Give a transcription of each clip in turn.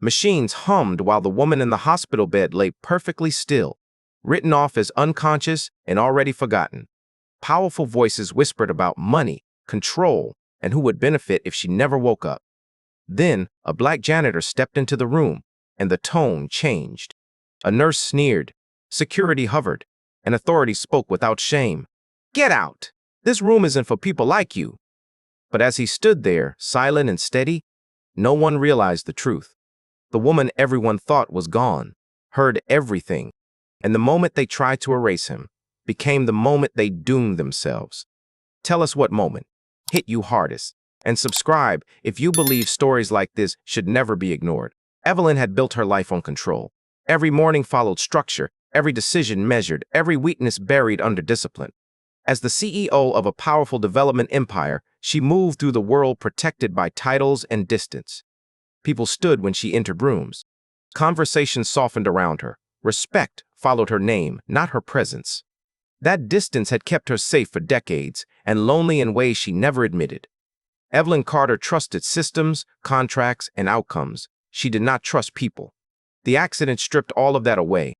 Machines hummed while the woman in the hospital bed lay perfectly still, written off as unconscious and already forgotten. Powerful voices whispered about money, control, and who would benefit if she never woke up. Then, a black janitor stepped into the room, and the tone changed. A nurse sneered, security hovered, and authority spoke without shame. "Get out! This room isn't for people like you." But as he stood there, silent and steady, no one realized the truth. The woman everyone thought was gone, heard everything, and the moment they tried to erase him became the moment they doomed themselves. Tell us what moment hit you hardest, and subscribe if you believe stories like this should never be ignored. Evelyn had built her life on control. Every morning followed structure, every decision measured, every weakness buried under discipline. As the CEO of a powerful development empire, she moved through the world protected by titles and distance. People stood when she entered rooms. Conversations softened around her. Respect followed her name, not her presence. That distance had kept her safe for decades and lonely in ways she never admitted. Evelyn Carter trusted systems, contracts, and outcomes. She did not trust people. The accident stripped all of that away.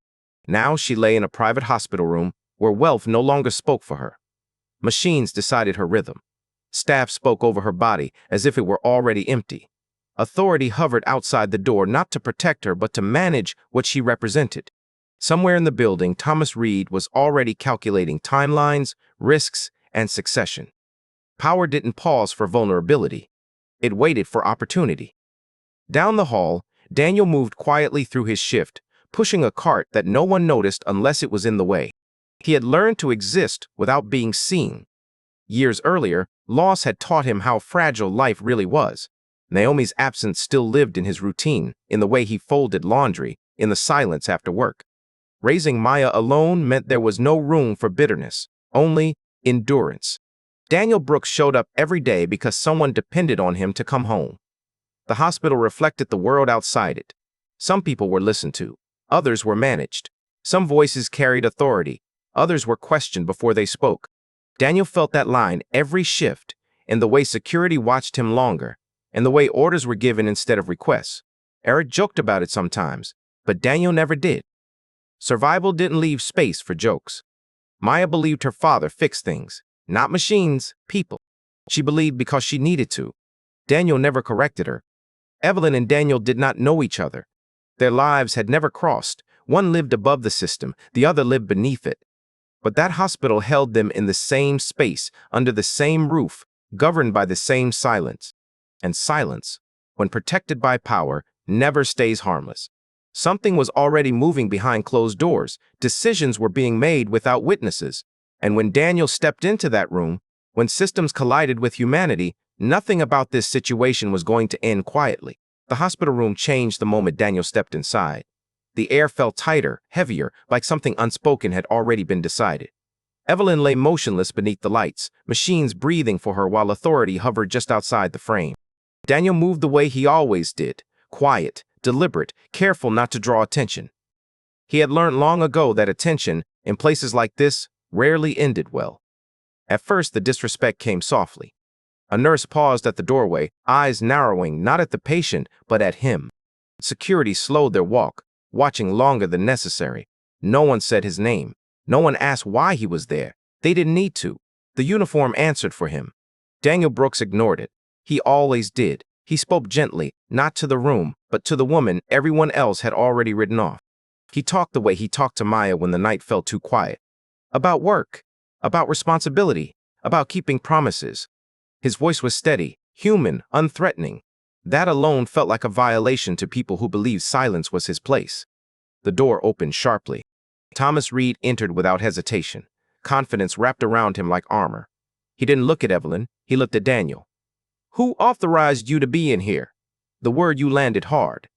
Now she lay in a private hospital room where wealth no longer spoke for her. Machines decided her rhythm. Staff spoke over her body as if it were already empty. Authority hovered outside the door not to protect her but to manage what she represented. Somewhere in the building, Thomas Reed was already calculating timelines, risks, and succession. Power didn't pause for vulnerability. It waited for opportunity. Down the hall, Daniel moved quietly through his shift, pushing a cart that no one noticed unless it was in the way. He had learned to exist without being seen. Years earlier, loss had taught him how fragile life really was. Naomi's absence still lived in his routine, in the way he folded laundry, in the silence after work. Raising Maya alone meant there was no room for bitterness, only endurance. Daniel Brooks showed up every day because someone depended on him to come home. The hospital reflected the world outside it. Some people were listened to, others were managed. Some voices carried authority, others were questioned before they spoke. Daniel felt that line every shift, in the way security watched him longer, and the way orders were given instead of requests. Eric joked about it sometimes, but Daniel never did. Survival didn't leave space for jokes. Maya believed her father fixed things, not machines, people. She believed because she needed to. Daniel never corrected her. Evelyn and Daniel did not know each other. Their lives had never crossed. One lived above the system, the other lived beneath it. But that hospital held them in the same space, under the same roof, governed by the same silence. And silence, when protected by power, never stays harmless. Something was already moving behind closed doors. Decisions were being made without witnesses. And when Daniel stepped into that room, when systems collided with humanity, nothing about this situation was going to end quietly. The hospital room changed the moment Daniel stepped inside. The air felt tighter, heavier, like something unspoken had already been decided. Evelyn lay motionless beneath the lights, machines breathing for her while authority hovered just outside the frame. Daniel moved the way he always did, quiet, deliberate, careful not to draw attention. He had learned long ago that attention, in places like this, rarely ended well. At first, the disrespect came softly. A nurse paused at the doorway, eyes narrowing not at the patient, but at him. Security slowed their walk, watching longer than necessary. No one said his name. No one asked why he was there. They didn't need to. The uniform answered for him. Daniel Brooks ignored it. He always did. He spoke gently, not to the room, but to the woman everyone else had already written off. He talked the way he talked to Maya when the night felt too quiet. About work, about responsibility, about keeping promises. His voice was steady, human, unthreatening. That alone felt like a violation to people who believed silence was his place. The door opened sharply. Thomas Reed entered without hesitation. Confidence wrapped around him like armor. He didn't look at Evelyn, he looked at Daniel. "Who authorized you to be in here?" The word "you" landed hard.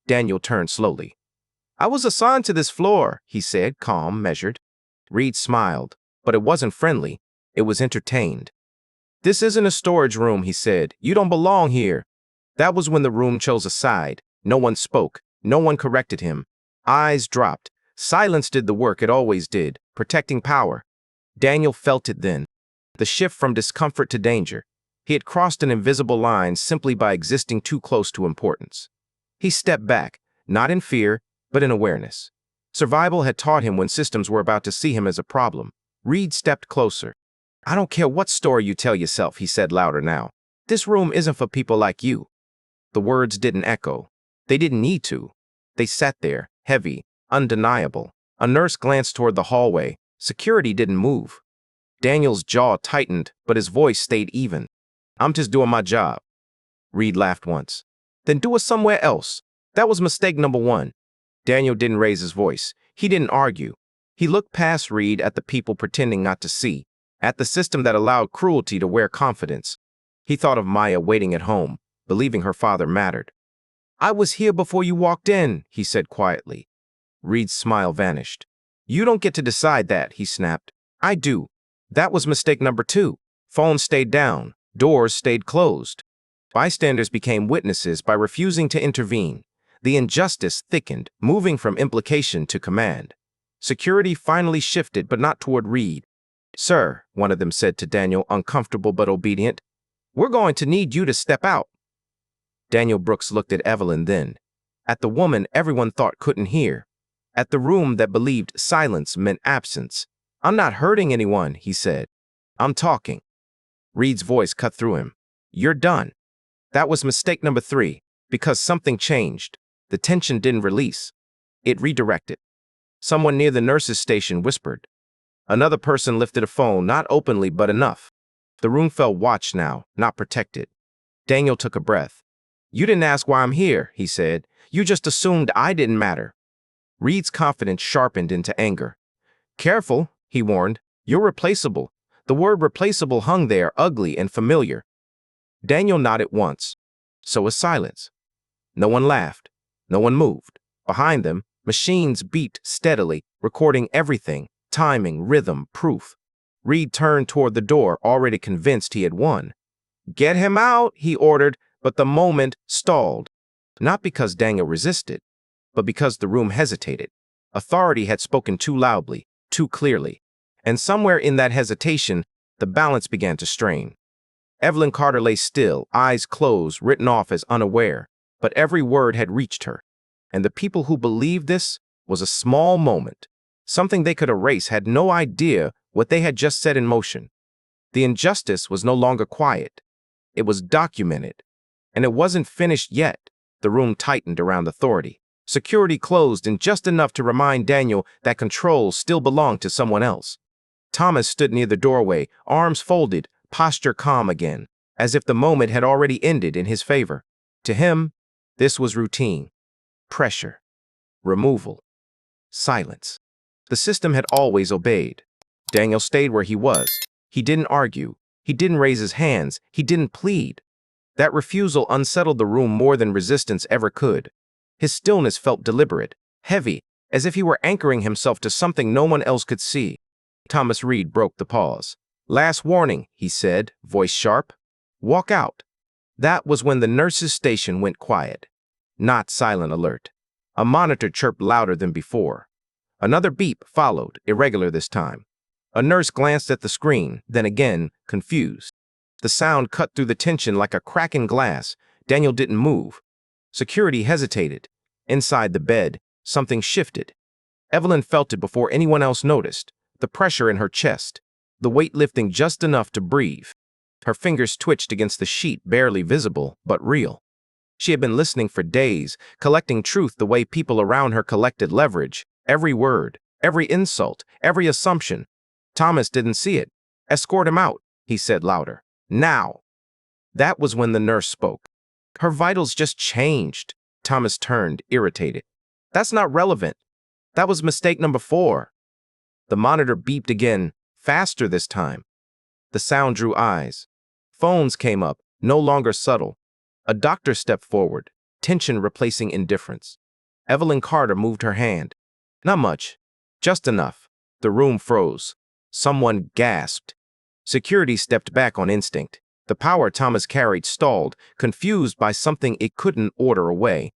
Daniel turned slowly. "I was assigned to this floor," he said, calm, measured. Reed smiled, but it wasn't friendly. It was entertained. "This isn't a storage room," he said. "You don't belong here." That was when the room chose a side. No one spoke. No one corrected him. Eyes dropped. Silence did the work it always did, protecting power. Daniel felt it then. The shift from discomfort to danger. He had crossed an invisible line simply by existing too close to importance. He stepped back, not in fear, but in awareness. Survival had taught him when systems were about to see him as a problem. Reed stepped closer. I don't care what story you tell yourself, he said louder now. This room isn't for people like you. The words didn't echo. They didn't need to. They sat there, heavy, undeniable. A nurse glanced toward the hallway. Security didn't move. Daniel's jaw tightened, but his voice stayed even. I'm just doing my job. Reed laughed once. Then do it somewhere else. That was mistake number one. Daniel didn't raise his voice. He didn't argue. He looked past Reed at the people pretending not to see, at the system that allowed cruelty to wear confidence. He thought of Maya waiting at home, believing her father mattered. I was here before you walked in, he said quietly. Reed's smile vanished. You don't get to decide that, he snapped. I do. That was mistake number two. Phones stayed down. Doors stayed closed. Bystanders became witnesses by refusing to intervene. The injustice thickened, moving from implication to command. Security finally shifted, but not toward Reed. Sir, one of them said to Daniel, uncomfortable but obedient, we're going to need you to step out. Daniel Brooks looked at Evelyn then, at the woman everyone thought couldn't hear, at the room that believed silence meant absence. I'm not hurting anyone, he said. I'm talking. Reed's voice cut through him. You're done. That was mistake number three, because something changed. The tension didn't release. It redirected. Someone near the nurse's station whispered. Another person lifted a phone, not openly, but enough. The room felt watched now, not protected. Daniel took a breath. You didn't ask why I'm here, he said. You just assumed I didn't matter. Reed's confidence sharpened into anger. Careful, he warned. You're replaceable. The word replaceable hung there, ugly and familiar. Daniel nodded once. So was silence. No one laughed. No one moved. Behind them, machines beeped steadily, recording everything, timing, rhythm, proof. Reed turned toward the door, already convinced he had won. Get him out, he ordered, but the moment stalled. Not because Daniel resisted, but because the room hesitated. Authority had spoken too loudly, too clearly. And somewhere in that hesitation, the balance began to strain. Evelyn Carter lay still, eyes closed, written off as unaware, but every word had reached her. And the people who believed this was a small moment. Something they could erase, had no idea what they had just set in motion. The injustice was no longer quiet. It was documented. And it wasn't finished yet. The room tightened around authority. Security closed in just enough to remind Daniel that control still belonged to someone else. Thomas stood near the doorway, arms folded, posture calm again, as if the moment had already ended in his favor. To him, this was routine. Pressure. Removal. Silence. The system had always obeyed. Daniel stayed where he was. He didn't argue. He didn't raise his hands. He didn't plead. That refusal unsettled the room more than resistance ever could. His stillness felt deliberate, heavy, as if he were anchoring himself to something no one else could see. Thomas Reed broke the pause. Last warning, he said, voice sharp. Walk out. That was when the nurse's station went quiet. Not silent alert. A monitor chirped louder than before. Another beep followed, irregular this time. A nurse glanced at the screen, then again, confused. The sound cut through the tension like a crack in glass. Daniel didn't move. Security hesitated. Inside the bed, something shifted. Evelyn felt it before anyone else noticed. The pressure in her chest. The weight lifting just enough to breathe. Her fingers twitched against the sheet, barely visible, but real. She had been listening for days, collecting truth the way people around her collected leverage. Every word, every insult, every assumption. Thomas didn't see it. Escort him out, he said louder. Now. That was when the nurse spoke. Her vitals just changed. Thomas turned, irritated. That's not relevant. That was mistake number 4. The monitor beeped again, faster this time. The sound drew eyes. Phones came up, no longer subtle. A doctor stepped forward, tension replacing indifference. Evelyn Carter moved her hand. Not much, just enough. The room froze. Someone gasped. Security stepped back on instinct. The power Thomas carried stalled, confused by something it couldn't order away.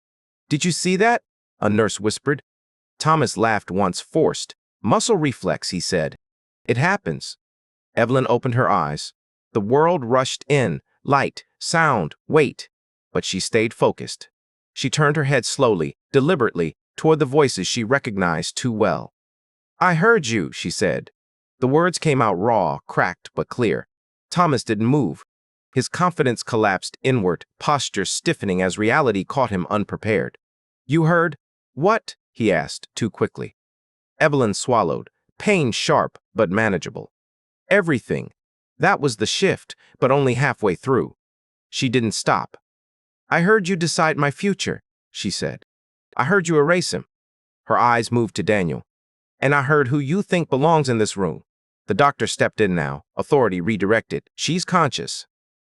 Did you see that? A nurse whispered. Thomas laughed once, forced. Muscle reflex, he said. It happens. Evelyn opened her eyes. The world rushed in, light, sound, weight. But she stayed focused. She turned her head slowly, deliberately, toward the voices she recognized too well. "I heard you," she said. The words came out raw, cracked, but clear. Thomas didn't move. His confidence collapsed inward, posture stiffening as reality caught him unprepared. "You heard? What?" he asked, too quickly. Evelyn swallowed, pain sharp but manageable. "Everything." That was the shift, but only halfway through. She didn't stop. "I heard you decide my future," she said. "I heard you erase him." Her eyes moved to Daniel. "And I heard who you think belongs in this room." The doctor stepped in now, authority redirected. "She's conscious."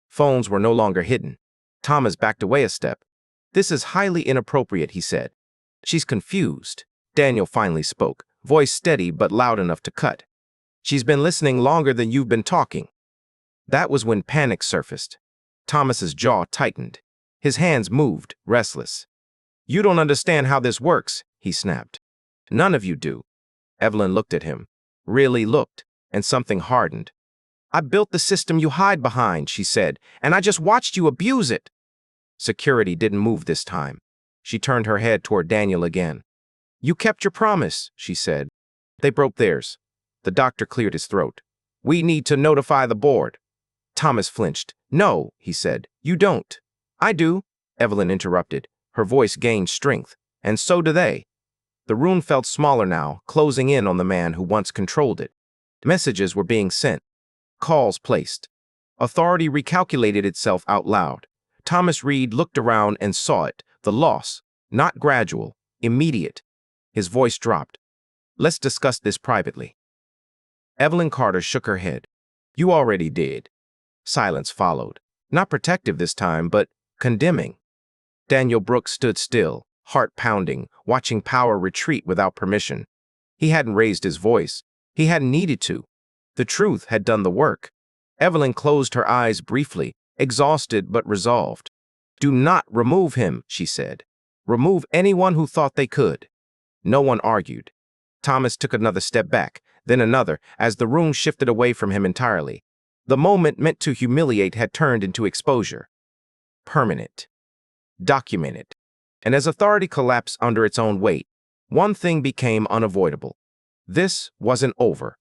Phones were no longer hidden. Thomas backed away a step. "This is highly inappropriate," he said. "She's confused." Daniel finally spoke, voice steady but loud enough to cut. "She's been listening longer than you've been talking." That was when panic surfaced. Thomas's jaw tightened. His hands moved, restless. "You don't understand how this works," he snapped. "None of you do." Evelyn looked at him, really looked, and something hardened. "I built the system you hide behind," she said, "and I just watched you abuse it." Security didn't move this time. She turned her head toward Daniel again. "You kept your promise," she said. "They broke theirs." The doctor cleared his throat. "We need to notify the board." Thomas flinched. "No," he said. "You don't." "I do," Evelyn interrupted. Her voice gained strength. "And so do they." The room felt smaller now, closing in on the man who once controlled it. Messages were being sent. Calls placed. Authority recalculated itself out loud. Thomas Reed looked around and saw it. The loss. Not gradual. Immediate. His voice dropped. "Let's discuss this privately." Evelyn Carter shook her head. "You already did." Silence followed. Not protective this time, but condemning. Daniel Brooks stood still, heart pounding, watching power retreat without permission. He hadn't raised his voice. He hadn't needed to. The truth had done the work. Evelyn closed her eyes briefly, exhausted but resolved. "Do not remove him," she said. "Remove anyone who thought they could." No one argued. Thomas took another step back, then another, as the room shifted away from him entirely. The moment meant to humiliate had turned into exposure. Permanent. Documented. And as authority collapsed under its own weight, one thing became unavoidable. This wasn't over.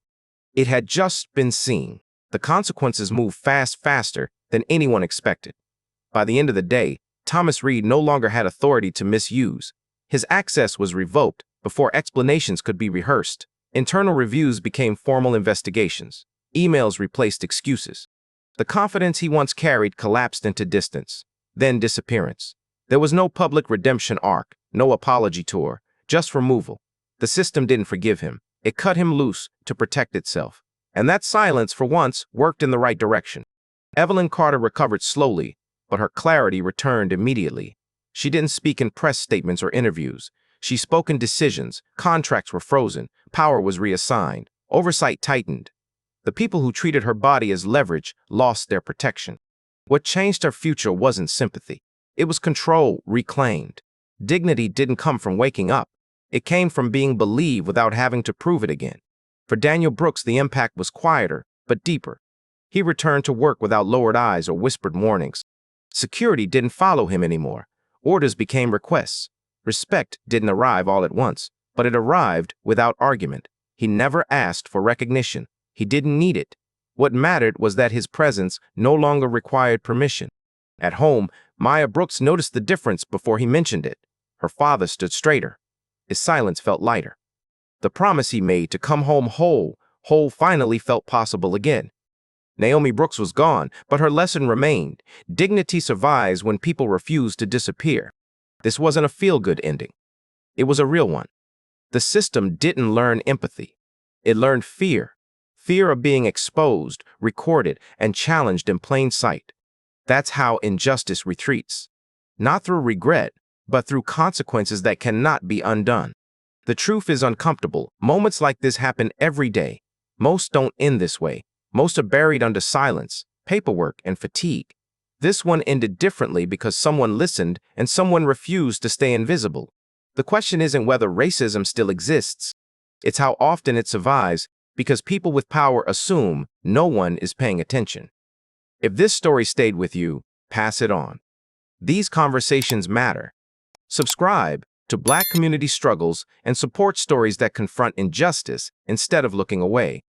It had just been seen. The consequences moved faster than anyone expected. By the end of the day, Thomas Reed no longer had authority to misuse. His access was revoked before explanations could be rehearsed. Internal reviews became formal investigations. Emails replaced excuses. The confidence he once carried collapsed into distance, then disappearance. There was no public redemption arc, no apology tour, just removal. The system didn't forgive him. It cut him loose to protect itself. And that silence, for once, worked in the right direction. Evelyn Carter recovered slowly, but her clarity returned immediately. She didn't speak in press statements or interviews. She spoke in decisions. Contracts were frozen. Power was reassigned. Oversight tightened. The people who treated her body as leverage lost their protection. What changed her future wasn't sympathy. It was control reclaimed. Dignity didn't come from waking up. It came from being believed without having to prove it again. For Daniel Brooks, the impact was quieter, but deeper. He returned to work without lowered eyes or whispered warnings. Security didn't follow him anymore. Orders became requests. Respect didn't arrive all at once, but it arrived without argument. He never asked for recognition. He didn't need it. What mattered was that his presence no longer required permission. At home, Maya Brooks noticed the difference before he mentioned it. Her father stood straighter. His silence felt lighter. The promise he made to come home whole finally felt possible again. Naomi Brooks was gone, but her lesson remained. Dignity survives when people refuse to disappear. This wasn't a feel-good ending. It was a real one. The system didn't learn empathy. It learned fear. Fear of being exposed, recorded, and challenged in plain sight. That's how injustice retreats. Not through regret, but through consequences that cannot be undone. The truth is uncomfortable. Moments like this happen every day. Most don't end this way. Most are buried under silence, paperwork, and fatigue. This one ended differently because someone listened and someone refused to stay invisible. The question isn't whether racism still exists. It's how often it survives, because people with power assume no one is paying attention. If this story stayed with you, pass it on. These conversations matter. Subscribe to Black community struggles and support stories that confront injustice instead of looking away.